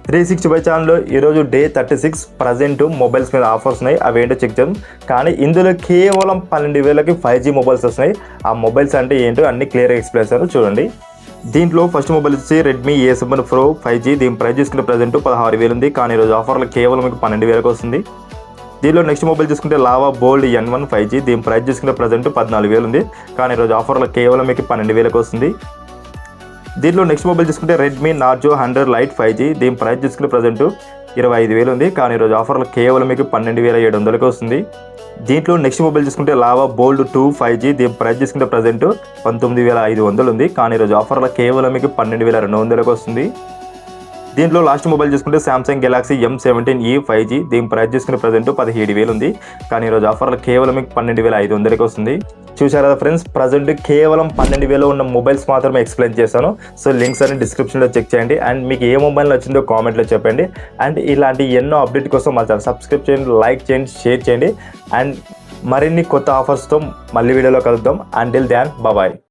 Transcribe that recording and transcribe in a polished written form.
365 ఛానల్లో ఈరోజు day 36 present mobiles మీద ఆఫర్స్ ఉన్నాయి. అవి ఏంటో చెక్ చేద్దాం. కానీ ఇందులో కేవలం 12,000కి 5G మొబైల్స్ వస్తున్నాయి. ఆ మొబైల్స్ అంటే ఏంటో అన్ని క్లియర్గా ఎక్స్ప్లెయిన్ చేశారు, చూడండి. దీంట్లో ఫస్ట్ మొబైల్ వచ్చి రెడ్మీ A7 Pro 5G. దీని ప్రైస్ చూసుకుంటే ప్రజెంట్ 16,000 ఉంది. కానీ ఈరోజు ఆఫర్లో కేవలం మీకు 12,000కి వస్తుంది. దీనిలో నెక్స్ట్ మొబైల్ చూసుకుంటే లావా బోల్డ్ N1 5G. దీని ప్రైస్ చూసుకుంటే ప్రజెంట్ 14,000 ఉంది. కానీ ఈరోజు ఆఫర్లో కేవలం మీకు 12,000కి వస్తుంది. దీంట్లో నెక్స్ట్ మొబైల్ చూసుకుంటే రెడ్మీ నార్జో 100 లైట్ 5G. దీని ప్రైస్ చూసుకుంటే ప్రజెంట్ 25,000 ఉంది. కానీ ఈరోజు ఆఫర్లో కేవలం మీకు 12,700కి వస్తుంది. దీంట్లో నెక్స్ట్ మొబైల్ చూసుకుంటే లావా బోల్డ్ 2 5G. దీని ప్రైస్ చూసుకుంటే ప్రజెంట్ 19,500 ఉంది. కానీ ఈరోజు ఆఫర్లో కేవలం మీకు 12,200కి వస్తుంది. దీంట్లో లాస్ట్ మొబైల్ చూసుకుంటే సామ్సంగ్ గెలాక్సీ M17e 5G. దీని ప్రైస్ చూసుకుంటే ప్రజెంట్ 17,000 ఉంది. కానీ ఈరోజు ఆఫర్లో కేవలం మీకు 12,500కి వస్తుంది. చూసారు కదా ఫ్రెండ్స్, ప్రజెంట్ కేవలం 12,000 ఉన్న మొబైల్స్ మాత్రమే ఎక్స్ప్లెయిన్ చేశాను. సో లింక్స్ అన్ని డిస్క్రిప్షన్లో చెక్ చేయండి. అండ్ మీకు ఏ మొబైల్ నచ్చిందో కామెంట్లో చెప్పండి. అండ్ ఇలాంటి ఎన్నో అప్డేట్ కోసం మా ఛానల్ సబ్స్క్రైబ్ చేయండి, లైక్ చేయండి, షేర్ చేయండి. అండ్ మరిన్ని కొత్త ఆఫర్స్తో మళ్ళీ వీడియోలో కలుద్దాం. Until then bye.